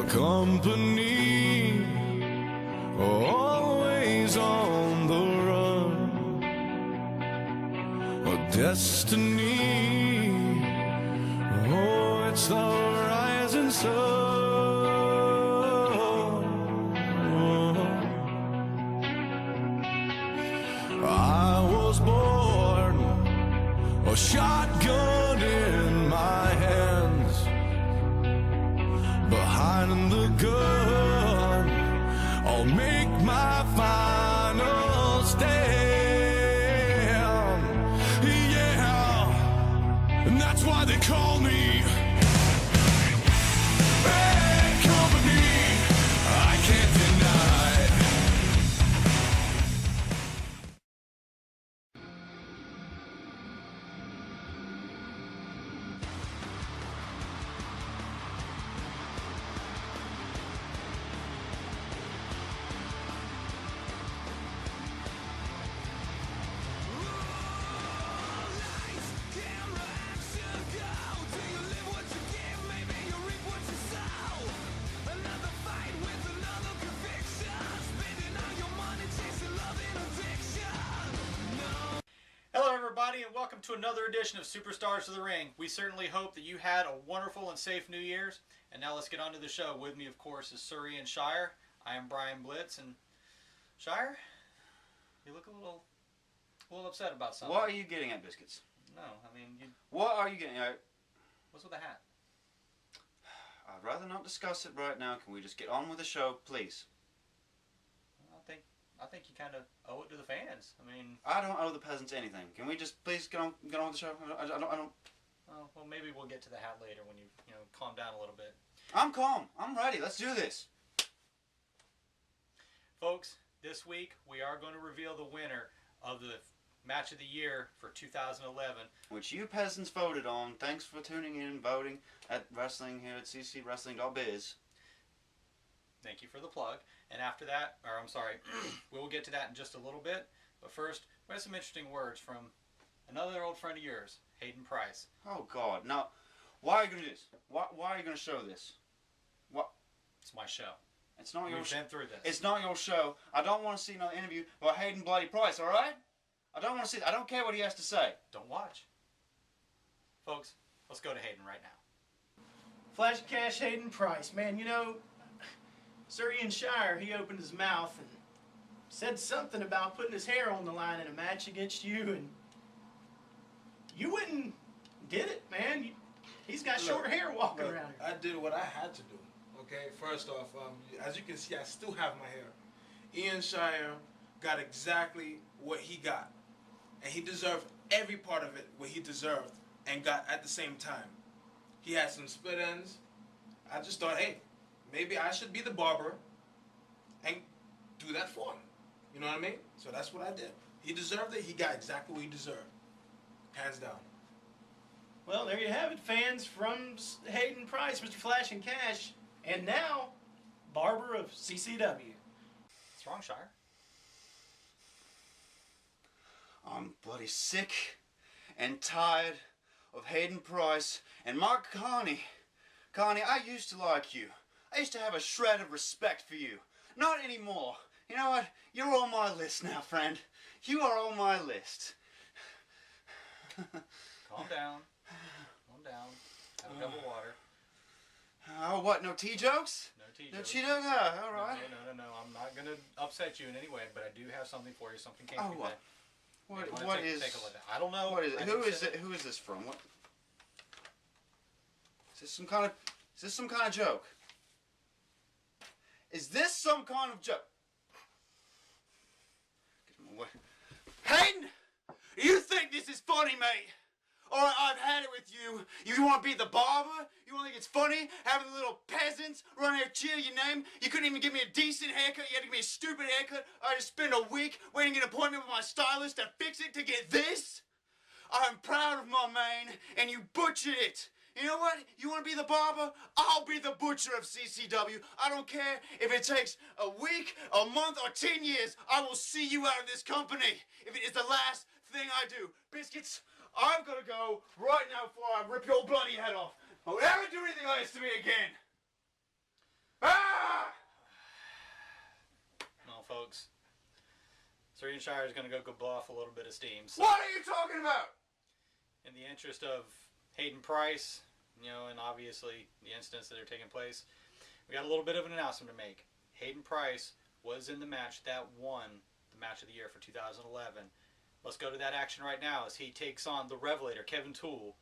company, always on the run, a destiny, oh, it's the rising sun. I was born, a shotgun in my hands, behind the gun, I'll make my final stand. Yeah, and that's why they call me bad company. I can't deny. Hello everybody and welcome to another edition of Superstars of the Ring. We certainly hope that you had a wonderful and safe New Year's. And now let's get on to the show. With me, of course, is Surrey and Shire. I am Brian Blitz. And Shire, you look a little upset about something. What are you getting at, Biscuits? No, I mean, What are you getting at? what's with the hat? I'd rather not discuss it right now. Can we just get on with the show, please? I think you kind of owe it to the fans. I mean, I don't owe the peasants anything. Can we just please get on with the show? I don't. oh, well, maybe we'll get to the hat later when you calm down a little bit. I'm calm. I'm ready. Let's do this. Folks, this week we are going to reveal the winner of the match of the year for 2011. Which you peasants voted on. Thanks for tuning in and voting at wrestling here at ccwrestling.biz. Thank you for the plug. And after that, or I'm sorry, we will get to that in just a little bit. But first, we have some interesting words from another old friend of yours, Hayden Price. Oh God! Now, why are you gonna do this? Why are you gonna show this? What? It's my show. It's not your We've show. been through this. It's not your show. I don't want to see another interview about Hayden Bloody Price. All right? I don't want to see. I don't care what he has to say. Don't watch. Folks, let's go to Hayden right now. Flash Cash Hayden Price. Man, Surrey and Shire, he opened his mouth and said something about putting his hair on the line in a match against you, and you went and did it, man. He's got short hair walking around here. I did what I had to do. Okay, first off, as you can see, I still have my hair. Ian Shire got exactly what he got, and he deserved every part of it, what he deserved, and got at the same time. He had some split ends. I just thought, hey, maybe I should be the barber and do that for him. You know what I mean? So that's what I did. He deserved it. He got exactly what he deserved. Hands down. Well, there you have it, fans, from Hayden Price, Mr. Flash and Cash, and now, barber of CCW. What's wrong, Shire? I'm bloody sick and tired of Hayden Price and Mark Carney. Carney, I used to like you. I used to have a shred of respect for you. Not anymore. You know what? You're on my list now, friend. You are on my list. Calm down. Calm down. Have a cup of water. Oh, what? No tea jokes? No tea No jokes. tea jokes? Ah, all right. No. I'm not going to upset you in any way, but I do have something for you. Something came Oh, to me. what? What is? Take a look at it. I don't know. What is it? I Who didn't is say it? Who is this from? What? Is this some kind of joke? Is this some kind of joke? Get him away. Hayden! You think this is funny, mate? Alright, I've had it with you. You want to be the barber? You want to think it's funny? Having the little peasants run here cheer your name? You couldn't even give me a decent haircut. You had to give me a stupid haircut. I had to spend a week waiting an appointment with my stylist to fix it to get this? I'm proud of my mane, and you butchered it. You know what? You want to be the barber? I'll be the butcher of CCW. I don't care if it takes a week, a month, or 10 years. I will see you out of this company if it is the last thing I do. Biscuits, I'm gonna go right now before I rip your bloody head off. Don't ever do anything like this to me again. Ah! Well, folks, Surrey and Shire is going to go blow off a little bit of steam. So What are you talking about? in the interest of Hayden Price, and obviously the incidents that are taking place, we got a little bit of an announcement to make. Hayden Price was in the match that won the match of the year for 2011. Let's go to that action right now as he takes on the Revelator, Kevin Tool,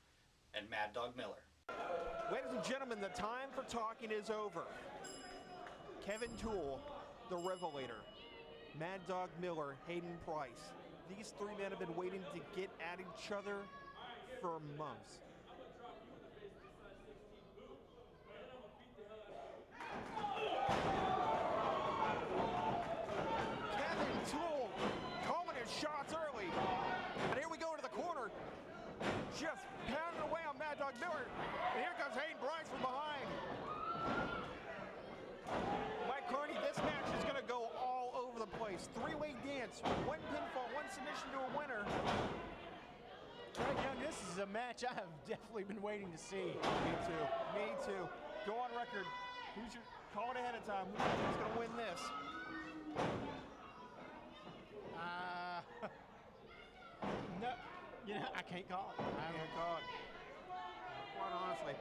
and Mad Dog Miller. Ladies and gentlemen, the time for talking is over. Kevin Tool, the Revelator, Mad Dog Miller, Hayden Price. These three men have been waiting to get at each other for months. Kevin Tool calling his shots early. And here we go to the corner. Just pounding away on Mad Dog Miller. And here comes Hayden Price from behind. Mike Carney, this match is going to go all over the place. Three-way dance, one pinfall, one submission to a winner. Craig Young, this is a match I have definitely been waiting to see. Me too. Me too. Go on record. Who's your call it ahead of time? Who's going to win this? No, I can't call it. I can't call it. Quite honestly,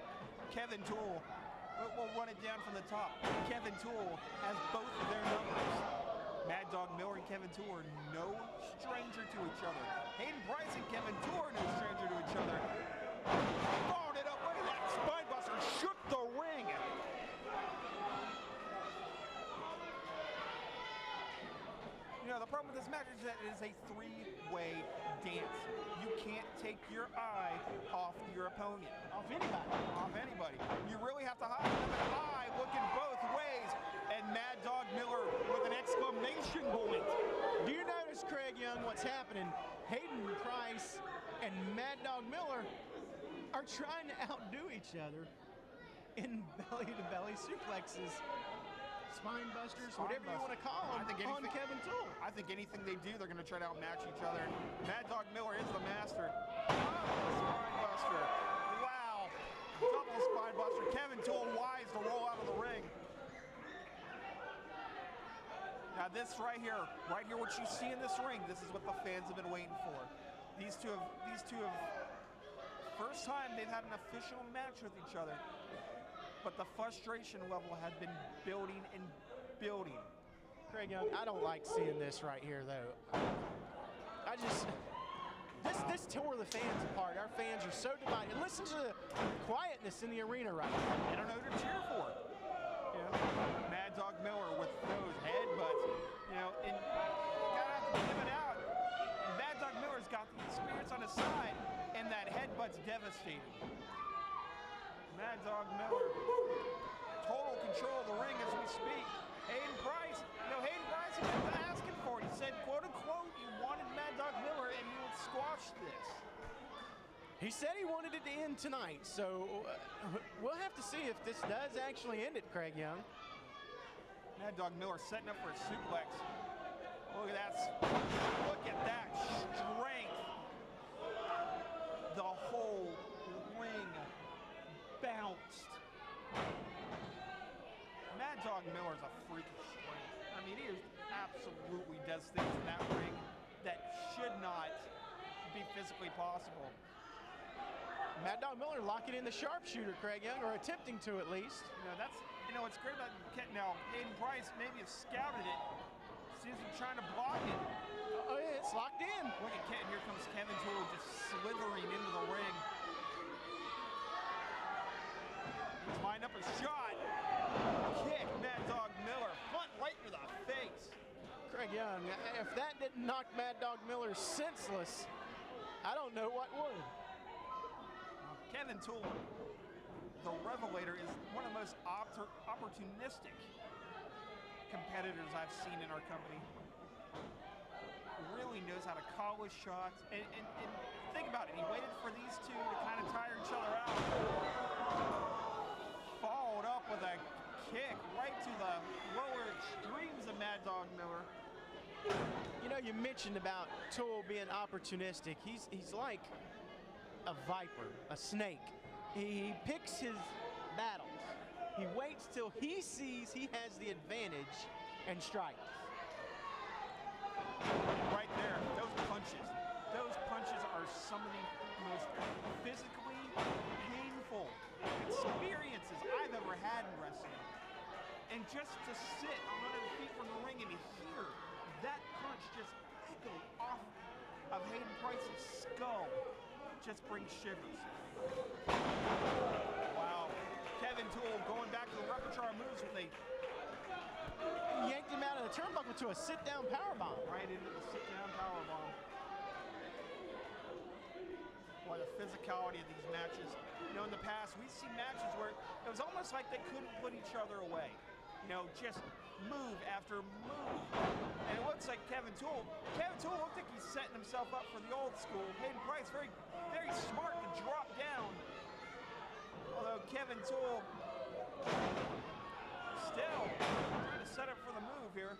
Kevin Tool. We'll run it down from the top. Kevin Tool has both of their numbers. Mad Dog Miller and Kevin Tool are no stranger to each other. Hayden Price and Kevin Tool are no stranger to each other. Followed it up. Look at that spinebuster. Shook the ring. The problem with this match is that it is a three-way dance. You can't take your eye off your opponent. Off anybody. Off anybody. You really have to have an eye looking both ways. And Mad Dog Miller with an exclamation point. Do you notice, Craig Young, what's happening? Hayden Price and Mad Dog Miller are trying to outdo each other in belly-to-belly suplexes, spine busters, whatever you want to call them, on Kevin Tool. I think anything they do, they're going to try to outmatch each other. Mad Dog Miller is the master. Spine buster. Wow. Double spine buster. Kevin Tool wise to roll out of the ring. Now this right here, what you see in this ring, this is what the fans have been waiting for. These two have, first time they've had an official match with each other. But the frustration level had been building and building. Craig Young, I don't like seeing this right here, though. This tore the fans apart. Our fans are so divided. Listen to the quietness in the arena right now. They don't know who to cheer for. Mad Dog Miller with those headbutts. And you gotta have to give it out. Mad Dog Miller's got the experience on his side, and that headbutt's devastating. Mad Dog Miller, total control of the ring as we speak. Hayden Price, Hayden Price has been asking for it. He said, quote unquote, he wanted Mad Dog Miller and he would squash this. He said he wanted it to end tonight, so we'll have to see if this does actually end it, Craig Young. Mad Dog Miller setting up for a suplex. Look at that. Look at that strength. The whole ring bounced. Mad Dog Miller's a freak of strength. I mean, he absolutely does things in that ring that should not be physically possible. Mad Dog Miller locking in the sharpshooter, Craig Young, or attempting to at least. What's great about now, Hayden Price maybe have scouted it. Seems he's trying to block it. Oh, yeah, it's locked in. Look at Kevin. Here comes Kevin Tool just slithering into the ring. He's lined up a shot. Kick, Mad Dog Miller. Front right to the face. Craig Young, if that didn't knock Mad Dog Miller senseless, I don't know what would. Kevin Tool, the Revelator, is one of the most opportunistic competitors I've seen in our company. Really knows how to call his shots. And think about it, he waited for these two to kind of tire each other out. Followed up with a kick right to the lower extremes of Mad Dog Miller. You mentioned about Tool being opportunistic. He's like a viper, a snake. He picks his battles. He waits till he sees he has the advantage and strikes. Right there, those punches. Those punches are some of the most physically painful experiences I've ever had in wrestling. And just to sit 100 feet from the ring and hear that punch just echo off of Hayden Price's skull just brings shivers. Wow. Kevin Toole going back to the repertoire of moves with a Yanked him out of the turnbuckle to a sit-down powerbomb. right into the sit-down powerbomb. Boy, the physicality of these matches. You know, in the past, we've seen matches where it was almost like they couldn't put each other away. You know, just move after move. And it looks like Kevin Toole looked like he's setting himself up for the old school. Hayden Price, very, very smart to drop down. Although Kevin Toole still trying to set up for the move here.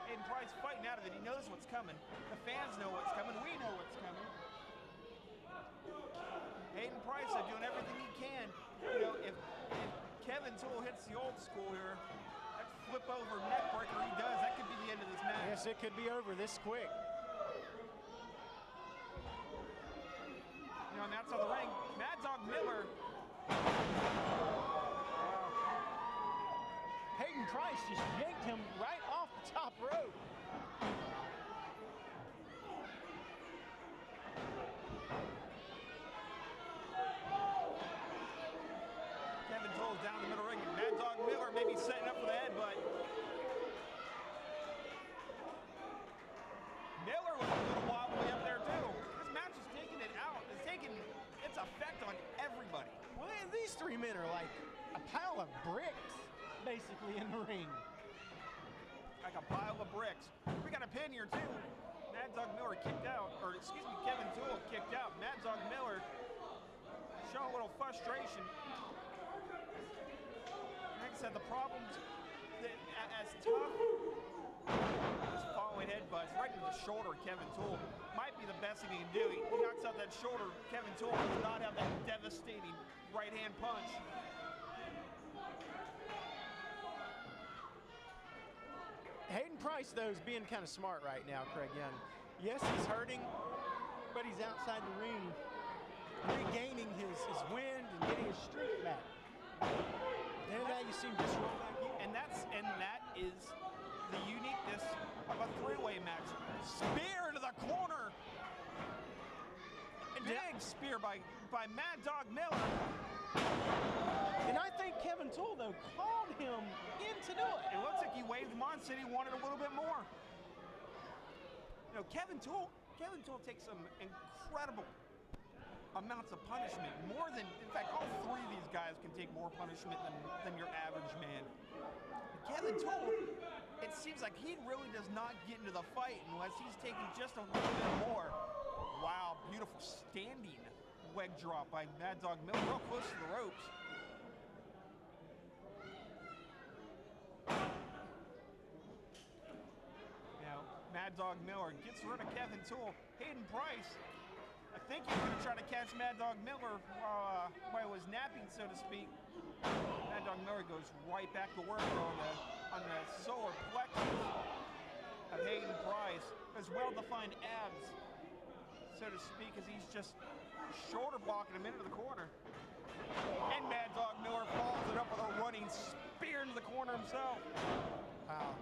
Hayden Price fighting out of it. He knows what's coming. The fans know what's coming. We know what's coming. Hayden Price is doing everything he can. You know, if Kevin Toole hits the old school here, that flip over neck breaker he does, that could be the end of this match. Yes, it could be over this quick. You know, and that's on the ring. Mad Dog Miller. Hayden Price just yanked him right off the top rope. Kevin Toole's down the middle ring. Mad Dog Miller maybe setting up for the headbutt. Miller was a little wobbly up there too. This match is taking it out. It's taking its effect on everybody. Well, these three men are like a pile of bricks, basically, in the ring. Like a pile of bricks. We got a pin here too. Mad Dog Miller kicked out, or excuse me, Kevin Toole kicked out. Mad Dog Miller showing a little frustration. Like I said, the problems that as tough as following headbutts right into the shoulder of Kevin Toole might be the best thing he can do. He knocks out that shoulder. Kevin Toole does not have that devastating right hand punch. Hayden Price, though, is being kind of smart right now, Craig Young. Yes, he's hurting, but he's outside the ring, regaining his wind and getting his streak back. Then now you see him just roll back in. And that is the uniqueness of a three-way match. Spear into the corner. Big spear by Mad Dog Miller. And I think Kevin Toole, though, called him in to do it. It looks like he waved him on, said he wanted a little bit more. You know, Kevin Toole takes some incredible amounts of punishment. More than, in fact, all three of these guys can take more punishment than your average man. But Kevin Toole, it seems like he really does not get into the fight unless he's taking just a little bit more. Wow, beautiful standing leg drop by Mad Dog Miller, real close to the ropes. Mad Dog Miller gets rid of Kevin Toole. Hayden Price, I think he's going to try to catch Mad Dog Miller while he was napping, so to speak. Mad Dog Miller goes right back to work on the solar plexus of Hayden Price. His well-defined abs, so to speak, as he's just shoulder blocking him into the corner. And Mad Dog Miller follows it up with a running spear into the corner himself. Wow.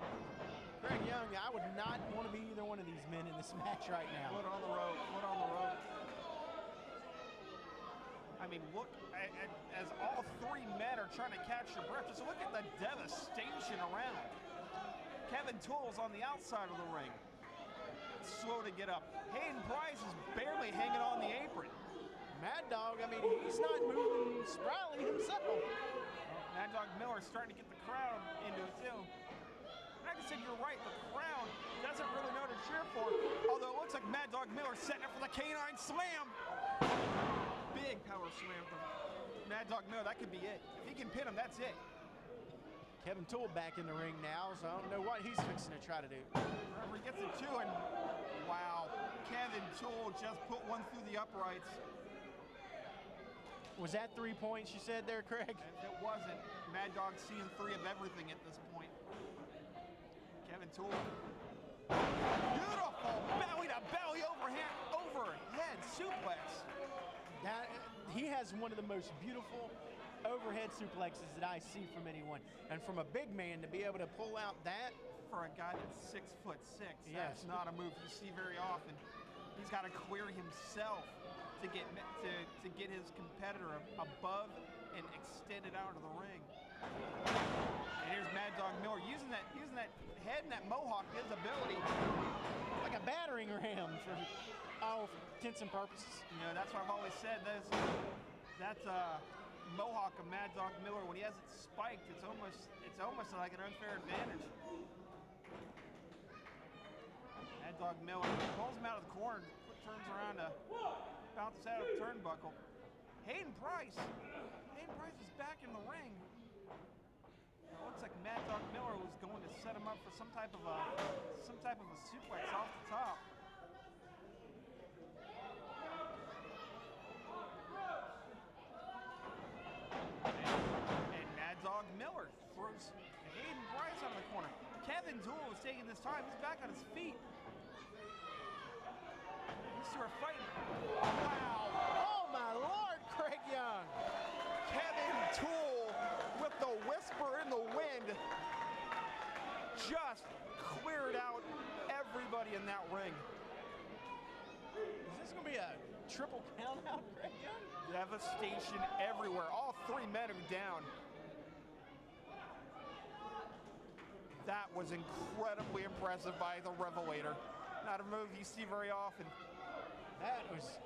Craig Young, I would not want to be either one of these men in this match right now. Foot on the rope, foot on the rope. I mean, look, as all three men are trying to catch their breath, just look at the devastation around. Kevin Toole's on the outside of the ring. Slow to get up. Hayden Price is barely hanging on the apron. Mad Dog, I mean, he's not moving spryly himself. Mad Dog Miller's starting to get the crowd into it too. Like I said, you're right, the crowd doesn't really know to cheer for, although it looks like Mad Dog Miller's setting up for the canine slam. Big power slam from Mad Dog Miller, that could be it. If he can pin him, that's it. Kevin Toole back in the ring now, so I don't know what he's fixing to try to do. Referee gets it too, and wow, Kevin Toole just put one through the uprights. Was that 3 points you said there, Craig? If it wasn't, Mad Dog's seeing 3 of everything at this point. Kevin Tool. Beautiful belly to belly overhead suplex. That, he has one of the most beautiful overhead suplexes that I see from anyone. And from a big man to be able to pull out that. For a guy that's 6'6", Yes. that's not a move you see very often. He's got to clear himself to get his competitor above and extended out of the ring. And here's Mad Dog Miller using that head and that mohawk, his ability. Like a battering ram for all intents and purposes. You know, that's what I've always said. That's mohawk of Mad Dog Miller. When he has it spiked, it's almost like an unfair advantage. Mad Dog Miller pulls him out of the corner, turns around to bounce out of the turnbuckle. Hayden Price is back in the ring. It looks like Mad Dog Miller was going to set him up for some type of a suplex off the top. And Mad Dog Miller throws Hayden Price out of the corner. Kevin Tool is taking this time. He's back on his feet. These two are fighting. Wow. Oh my Lord, Craig Young. Kevin Tool with the whisper in the wind just cleared out everybody in that ring. Is this going to be a triple count out, Craig Young? Devastation everywhere. All 3 men are down. That was incredibly impressive by the Revelator. Not a move you see very often. That was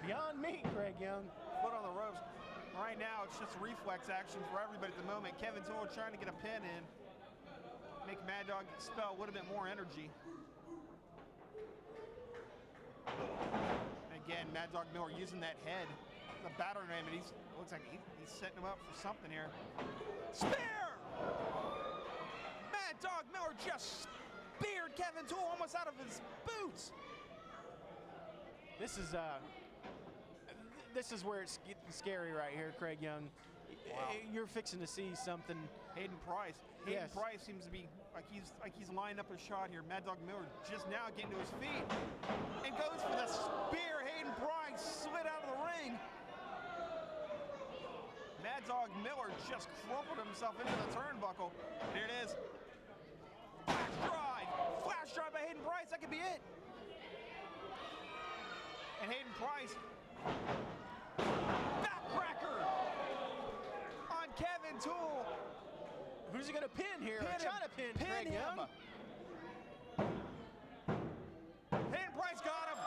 beyond me, Craig Young. Foot on the ropes. Right now, it's just reflex action for everybody at the moment. Kevin Tool trying to get a pin in. Make Mad Dog expel a little bit more energy. Again, Mad Dog Miller using that head, the battering ram, and looks like he's setting him up for something here. Spear! Mad Dog Miller just speared Kevin Tool almost out of his boots. This is where it's getting scary right here, Craig Young. Wow. You're fixing to see something. Hayden Price. Hayden Price seems to be like he's lining up a shot here. Mad Dog Miller just now getting to his feet and goes for the spear. Hayden Price slid out of the ring. Mad Dog Miller just crumpled himself into the turnbuckle. And here it is. Flash drive by Hayden Price. That could be it. And Hayden Price, backcracker on Kevin Tool. Who's he going to pin here? Trying to pin Craig him. Young. Hayden Price got him.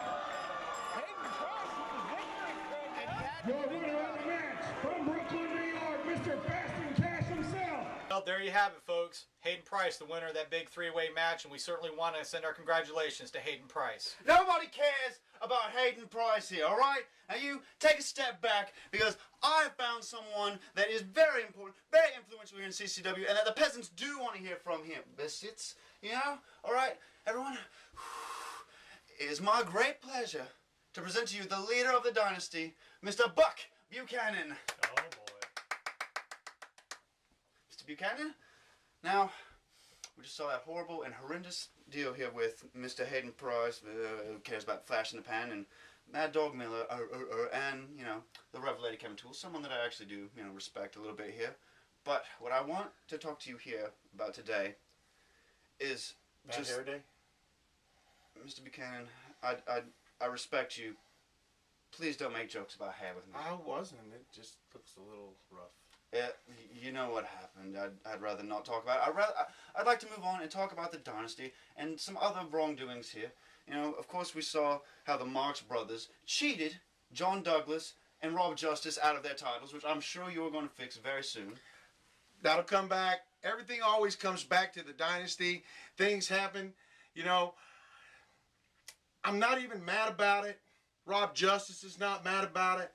Hayden Price with the victory, Craig Young. Your winner of the match from Brooklyn, New York, Mr. Fast and Cash himself. Well, there you have it, folks. Hayden Price, the winner of that big 3-way match, and we certainly want to send our congratulations to Hayden Price. Nobody cares about Hayden Price here, all right? Now you take a step back, because I found someone that is very important, very influential here in CCW, and that the peasants do want to hear from him. Biscuits, you know? All right, everyone? It is my great pleasure to present to you the leader of the dynasty, Mr. Buck Buchanan. Oh, boy. Mr. Buchanan, now, we just saw that horrible and horrendous deal here with Mr. Hayden Price, who cares about flash in the pan, and Mad Dog Miller, and, you know, the Revelator Kevin Tool, someone that I actually do, you know, respect a little bit here. But what I want to talk to you here about today is just... Hair day? Mr. Buchanan, I respect you. Please don't make jokes about hair with me. I wasn't. It just looks a little rough. Yeah, you know what happened. I'd rather not talk about it. I'd like to move on and talk about the dynasty and some other wrongdoings here. You know, of course we saw how the Marx brothers cheated John Douglas and Rob Justice out of their titles, which I'm sure you're going to fix very soon. That'll come back. Everything always comes back to the dynasty. Things happen. You know, I'm not even mad about it. Rob Justice is not mad about it.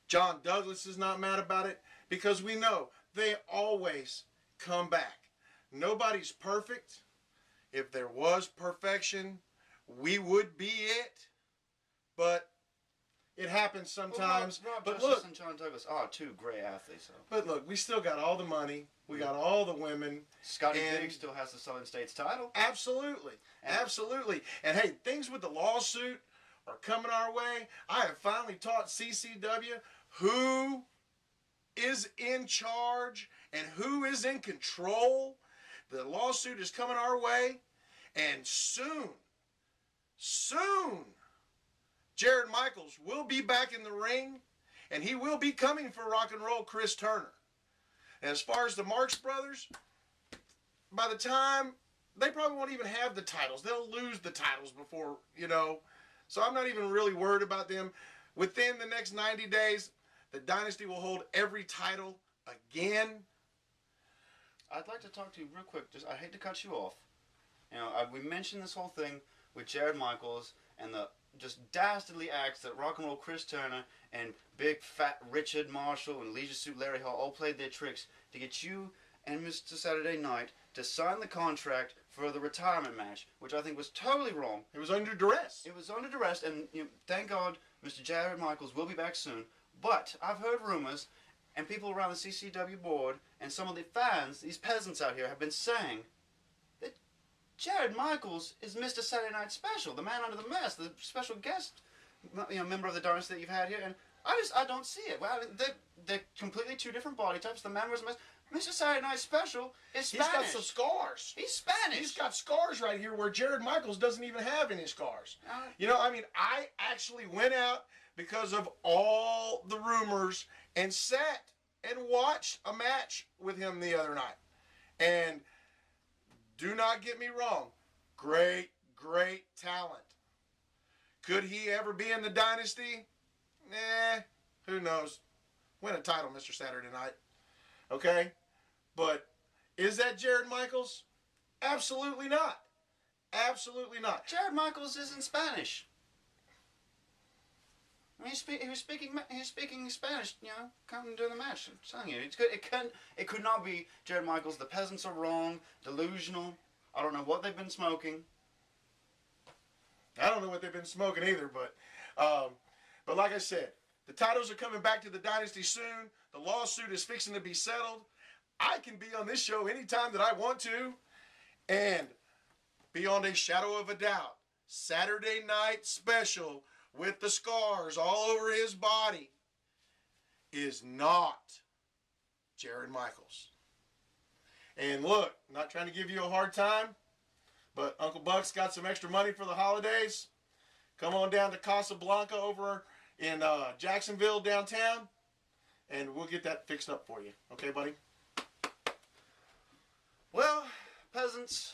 John Douglas is not mad about it, because we know they always come back. Nobody's perfect. If there was perfection, we would be it. But it happens. happens sometimes. Rob but Justice look, and John Douglas are two great athletes. So. but look, we still got all the money. We got all the women. Scotty and- Biggs still has the Southern States title. Absolutely. Absolutely. And hey, things with the lawsuit are coming our way. I have finally taught CCW who is in charge and who is in control. The lawsuit is coming our way. And soon, Jarrod Micheals will be back in the ring. And he will be coming for Rock and Roll Chris Turner. And as far as the Marks Brothers, by the time, they probably won't even have the titles. They'll lose the titles before, So I'm not even really worried about them. Within the next 90 days, the Dynasty will hold every title again. I'd like to talk to you real quick. I hate to cut you off. We mentioned this whole thing with Jarrod Micheals and the just dastardly acts that Rock and Roll Chris Turner and Big Fat Richard Marshall and Leisure Suit Larry Hall all played their tricks to get you and Mr. Saturday Night to sign the contract for the retirement match, which I think was totally wrong. It was under duress. It was under duress, and thank God Mr. Jarrod Micheals will be back soon. But I've heard rumors, and people around the CCW board and some of the fans, these peasants out here, have been saying that Jarrod Micheals is Mr. Saturday Night Special, the man under the mask, the special guest, member of the Dynasty that you've had here, and I don't see it. Well, they're completely two different body types. The man was Mr. Saturday Night Special is Spanish. He's got some scars. He's Spanish. He's got scars right here where Jarrod Micheals doesn't even have any scars. I actually went out because of all the rumors and sat and watched a match with him the other night. And do not get me wrong, great talent. Could he ever be in the Dynasty? Who knows? Win a title, Mr. Saturday Night. Okay? But is that Jarrod Micheals? Absolutely not. Absolutely not. Jarrod Micheals isn't Spanish. He was speaking Spanish, coming during the match. I'm telling you, it could not be Jarrod Micheals. The peasants are wrong, delusional. I don't know what they've been smoking. I don't know what they've been smoking either, but like I said, the titles are coming back to the Dynasty soon. The lawsuit is fixing to be settled. I can be on this show anytime that I want to, and beyond a shadow of a doubt, Saturday Night Special with the scars all over his body is not Jarrod Micheals. And look, I'm not trying to give you a hard time, but Uncle Buck's got some extra money for the holidays. Come on down to Casablanca over in Jacksonville downtown, and we'll get that fixed up for you. Okay, buddy? Well, peasants,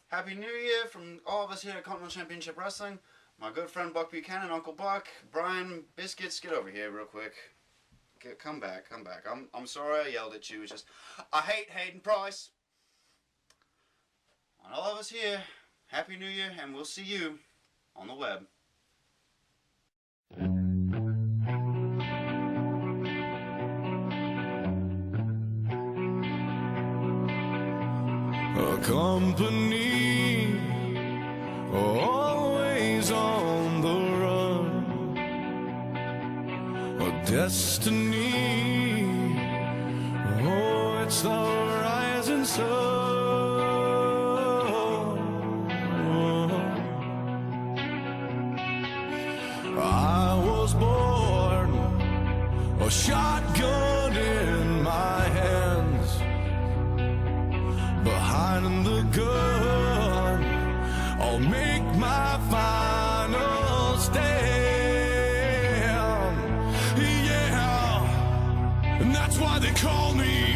Happy New Year from all of us here at Continental Championship Wrestling. My good friend Buck Buchanan, Uncle Buck, Brian Biscuits, get over here real quick. Come back. I'm sorry I yelled at you. It's just, I hate Hayden Price. And all of us here, Happy New Year, and we'll see you on the web. A company always on the run, a destiny, oh, it's the rising sun. I was born a shotgun in my hands, behind the gun, I'll make my final stand. Yeah, and that's why they call me